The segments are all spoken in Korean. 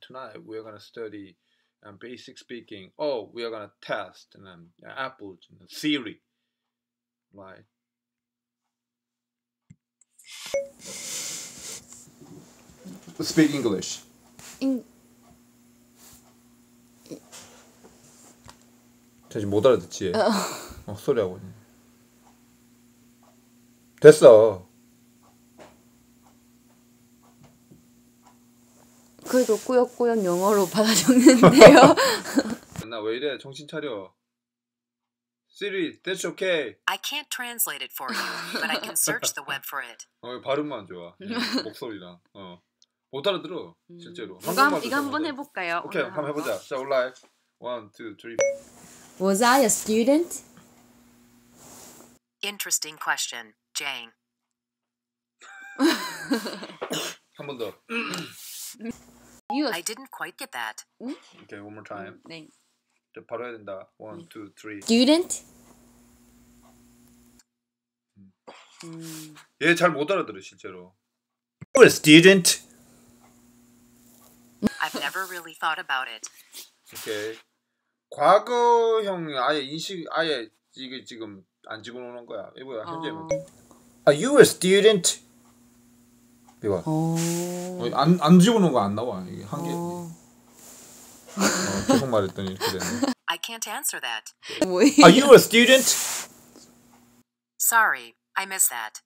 tonight we're gonna study basic speaking. Oh, we are gonna test and then Apple, Siri, right? Speak English. 다시 못 알아듣지? 소리하고 있네. 됐어. 그래도 꾸역꾸역 영어로 받아 적는데요. 나 왜 이래? 정신 차려. Siri, that's okay. I can't translate it for you, but I can search the web for it. 발음만 좋아. 목소리랑. 못 알아들어. 실제로. 이거 한번 해볼까요? 오케이, 한번 해보자. 자, 올라해. 1, 2, 3. Was I a student? Interesting question, Jang. 한 번 더. I didn't quite get that. Okay, one more time. 네. 바로 해야 된다. 1, 2, 3. Student? 얘 잘 못 알아들어 실제로. You're a student. I've never really thought about it. 오케이. 과거형 아예 인식 아예 이게 지금 안 집어넣는 거야. 이거야 현재. Are you a student? 이거. 안 집어넣은 거 안 나와. 이게 한 개. 계속 말했더니 이렇게 되네. I can't answer that. Are you a student? Sorry, I missed that.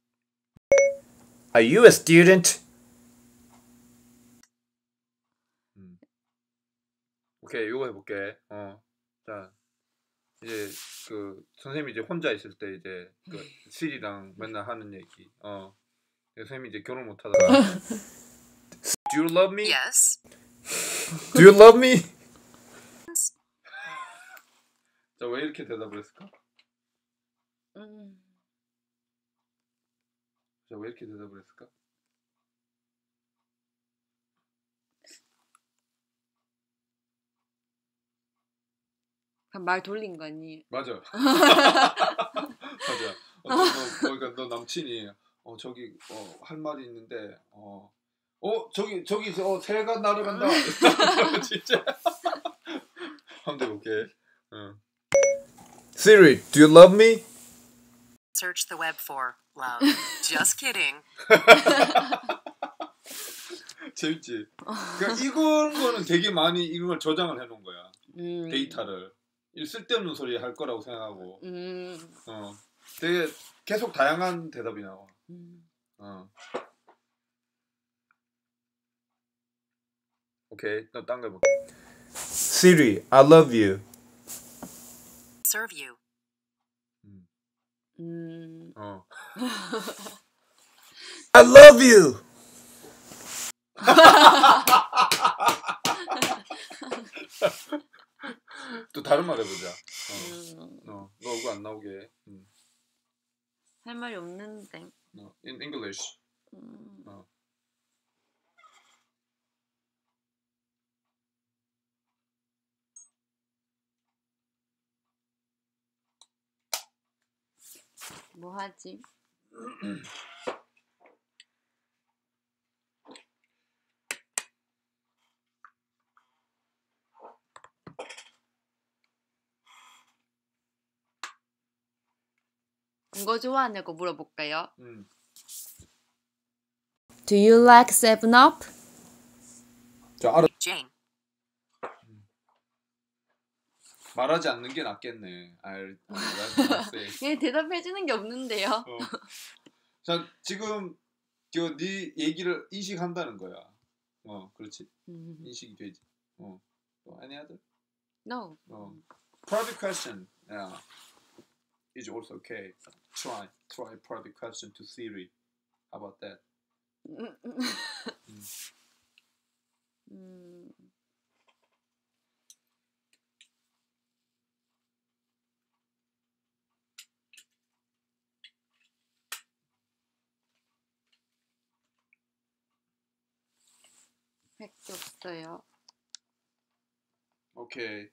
Are you a student? 오케이, 이거 해볼게. 자, 이제 그 선생님이 이제 혼자 있을 때 이제 그 시리랑 맨날 하는 얘기. 선생님이 이제 결혼 못 하다가 Do you love me? Yes. Do you love me? 자, 왜 이렇게 대답을 했을까? 자, 왜 이렇게 대답을 했을까? 말 돌린 거 아니에요? 맞아. 맞아. 그러니까 너 남친이 저기 할 말이 있는데 저기 새가 날아간다. 진짜. 한번 해볼게. Siri, do you love me? Search the web for love. Just kidding. 재밌지? 그러니까 이거는 되게 많이 이걸 저장을 해놓은 거야. 데이터를. 쓸데없는 소리 할 거라고 생각하고. 되게 계속 다양한 대답이 나와. 오케이, 또 딴 거 해볼게. Siri, I love you. Serve you. I love you. 또 다른 말 해보자. 너 그거 안 나오게. 할 말이 없는데. In English. 뭐 하지? 이거 좋아하냐고 물어볼까요? Do you like 7up? 자, 알아. Jane. 말하지 않는 게 낫겠네. 얘 대답해주는 게 없는데요. 자, 지금 네 얘기를 인식한다는 거야. 그렇지. 인식이 되지. Any other? No. Private question. Yeah. Is also okay. Try private question to Siri. How about that? 획도 없어요. 오케이.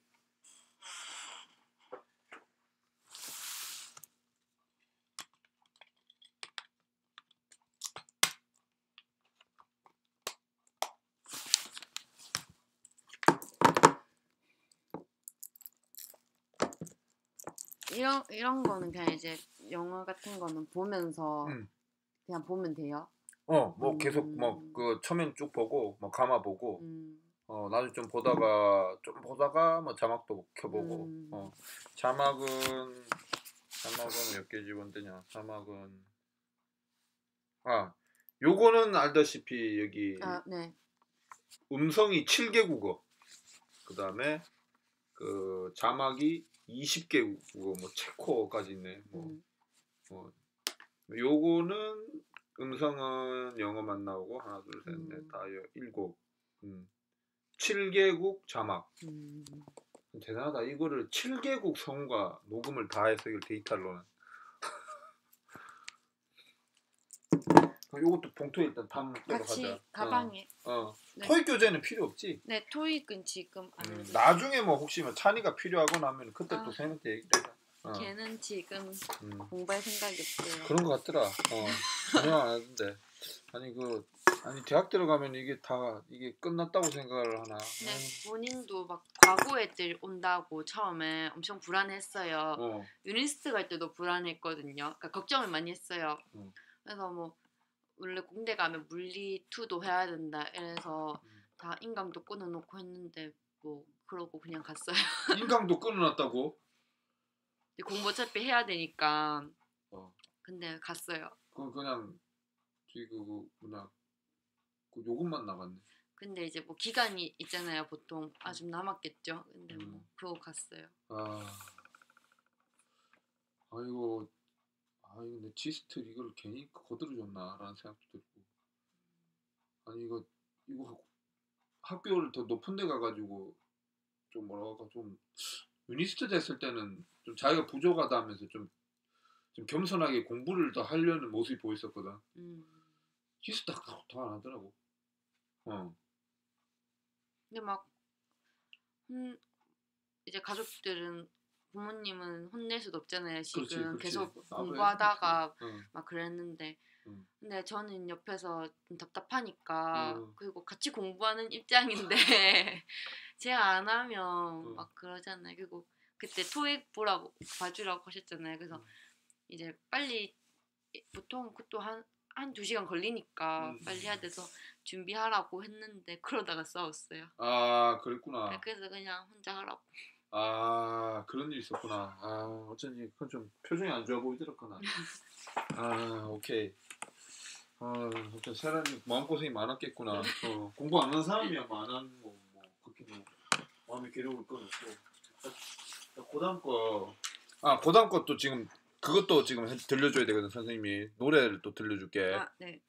이런 거는 그냥 이제 영화 같은 거는 보면서 그냥 보면 돼요. 뭐 계속 뭐 그 처음엔 쭉 보고 뭐 감아 보고 나중에 좀 보다가 뭐 자막도 켜보고 자막은 몇 개 집어넣냐 자막은 요거는 알다시피 여기 네. 음성이 7개 국어 그 다음에 그 자막이 20개 국어 뭐 체코까지 있네 요거는 음성은 영어만 나오고 하나 둘 셋 넷 다 7 7개국 자막 대단하다. 이거를 7개국 성우가 녹음을 다 해서 이걸 데이터로는 요것도 봉투에 일단 담도록 같이 하자. 가방에. 네. 토익 교재는 필요 없지? 네, 토익은 지금 안 해요. 나중에 뭐 혹시 뭐 찬이가 필요하거나 하면 그때 또 쌤한테 얘기를 해라. 걔는 지금 공부할 생각이 없어요. 그런 거 같더라. 전혀 안 하던데. 아니 대학 들어가면 이게 다 이게 끝났다고 생각을 하나. 네, 본인도 막 과거 애들 온다고 처음에 엄청 불안했어요. 유니스트 갈 때도 불안했거든요. 그러니까 걱정을 많이 했어요. 그래서 뭐 원래 공대 가면 물리 2도 해야 된다. 이래서 다 인강도 끊어놓고 했는데 뭐 그러고 그냥 갔어요. 인강도 끊어놨다고? 공부 어차피 해야 되니까. 근데 갔어요. 그냥 그 요금만 나갔네. 근데 이제 뭐 기간이 있잖아요. 보통 좀 남았겠죠. 근데 뭐 그러고 갔어요. 아이고 내 지스트 이걸 괜히 거들어줬나라는 생각도 들고. 아니 이거 학교를 더 높은 데 가가지고 좀 뭐랄까 좀 유니스트 됐을 때는 좀 자기가 부족하다 하면서 좀 겸손하게 공부를 더 하려는 모습이 보였었거든. 지스트 더 안 하더라고. 근데 막 이제 가족들은 부모님은 혼낼 수도 없잖아요. 지금 그렇지. 계속 공부하다가 막 그랬는데 근데 저는 옆에서 좀 답답하니까 그리고 같이 공부하는 입장인데 제가 안 하면 막 그러잖아요. 그리고 그때 토익 봐주라고 하셨잖아요. 그래서 이제 빨리 보통 그것도 한 2시간 걸리니까 빨리 해야 돼서 준비하라고 했는데 그러다가 싸웠어요. 그랬구나. 그래서 그냥 혼자 하라고. 그런 일이 있었구나. 어쩐지 그건 좀 표정이 안 좋아 보이더라구나. 오케이. 어떤 사람이 마음고생이 많았겠구나. 공부 안 하는 사람이야 뭐 안 하는 거 뭐 그렇게 뭐 마음이 괴로울 건 없고. 고담 것도 지금 그것도 지금 들려줘야 되거든. 선생님이 노래를 또 들려줄게. 네.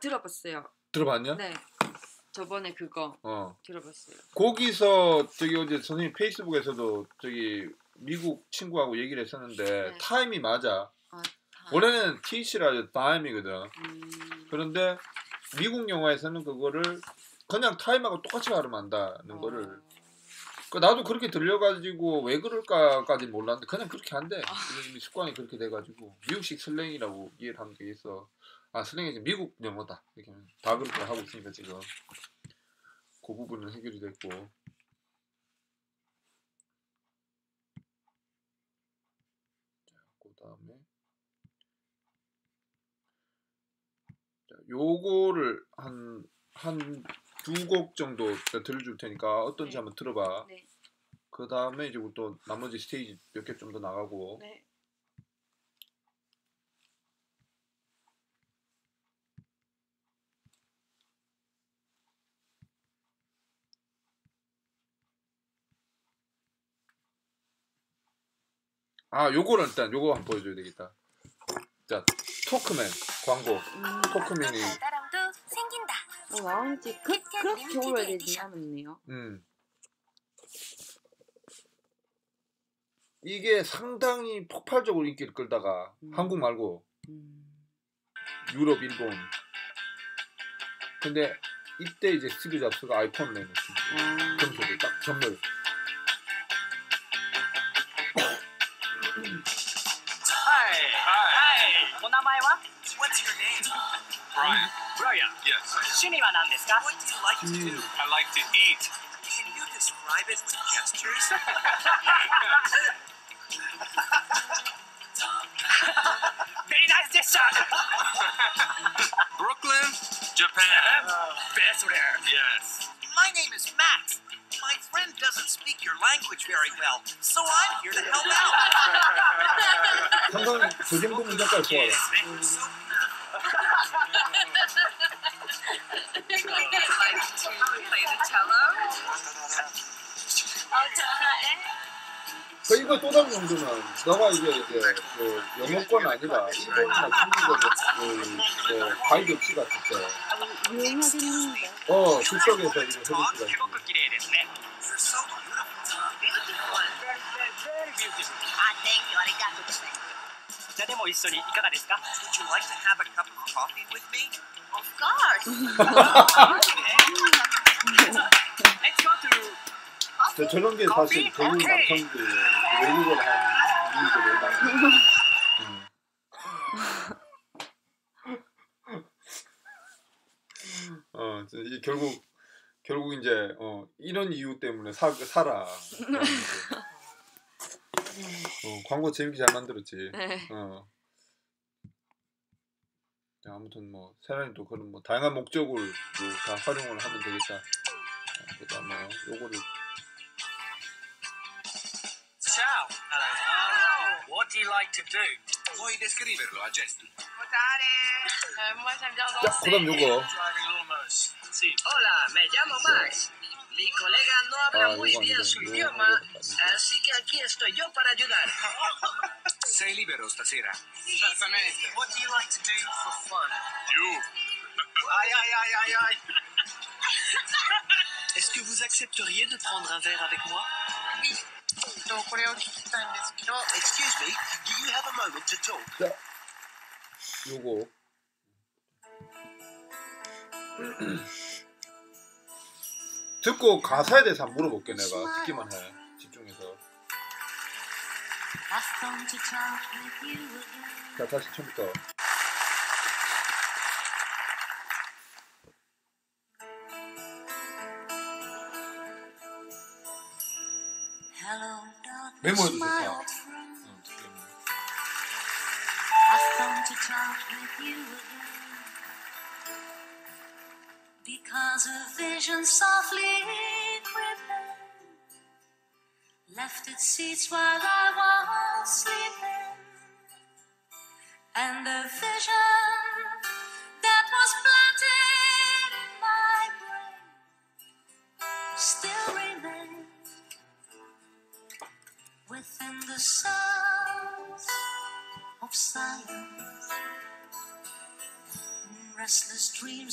들어봤어요. 들어봤냐? 네. 저번에 그거 들어봤어요. 거기서 어제 선생님 페이스북에서도 미국 친구하고 얘기를 했었는데 타임이 맞아. 원래는 TH라 time이거든. 그런데 미국 영화에서는 그거를 그냥 타임하고 똑같이 발음 한다는 거를. 나도 그렇게 들려가지고 왜 그럴까까지 몰랐는데 그냥 그렇게 한대. 이미 습관이 그렇게 돼가지고 미국식 슬랭이라고 이해를 하면 되겠어. 슬랭이 이제 미국 영어다. 이렇게 하면 다 그렇게 하고 있으니까 지금 그 부분은 해결이 됐고. 자, 그 다음에 요거를 한 2곡 정도 들려줄 테니까 어떤지 한번 들어봐. 네. 그 다음에 이제 또 나머지 스테이지 몇 개 좀 더 나가고. 네. 요거는 일단 요거 한번 보여줘야 되겠다. 자, 토크맨 광고. 토크맨이 나온 지 그렇게 오래되지 않았네요. 이게 상당히 폭발적으로 인기를 끌다가 한국 말고 유럽, 일본. 근데 이때 이제 스티브 잡스가 아이폰 내놓지. 점수를 딱 전멸. Hi. お名前は What's your name? Brian. Brian. Yes. 趣味は何ですか What do you like to do? I like to eat. Can you describe it with gestures? Very nice gesture. Brooklyn, Japan. Best rare. Yes. My name is Max. My friend doesn't speak your language very well, so I'm here to help out. 항상 그 정도 문제까지 좋아해. play the cello. 그 이거 또 다른 정도는 너가 이제 그 영어권 아니라 일본이나 중국어 가이드 없이 갔을 때 유용하겠는데. 그쪽에서 이거 해줄 수가 있지. すごく綺麗ですね。 You're so beautiful. Very beautiful. Thank you. Arigato. じゃあでも一緒にいかがですか？ Would you like to have a cup of coffee with me? Of course. Let's go to 저런 게 사실 대부분 남성들 외국어를 하는 이유들을 많이 결국 이제 이런 이유 때문에 살아. 광고 재밌게 잘 만들었지. 네. 아무튼 뭐 세란이 또 그런 뭐 다양한 목적으로 다 활용을 하면 되겠다. 그다음에 요거를 Ciao. What do you like to do? Vuoi descriverlo a gesti? Moi j'aime bien 자, 그다음 요거. Driving lawnmowers. Sì. Hola, me llamo Max. Mi colega no habla muy 이거 bien 아니죠. su 이거 idioma, 어렵다. así que aquí estoy yo para ayudar. Sei libero stasera? Certamente. What do you like to do for fun? You. Aïe. Est-ce que vous accepteriez de prendre un verre avec moi? Excuse me, do you have a moment to talk? 자, 요거. 듣고 가사에 대해서 한번 물어볼게 내가. 듣기만 해. 집중해서. 자, 다시 처음부터. 메모해도 좋다. Because a vision softly creeping left its seats while I was sleeping, and a vision that was planted in my brain still remains within the sounds of silence, restless dreams.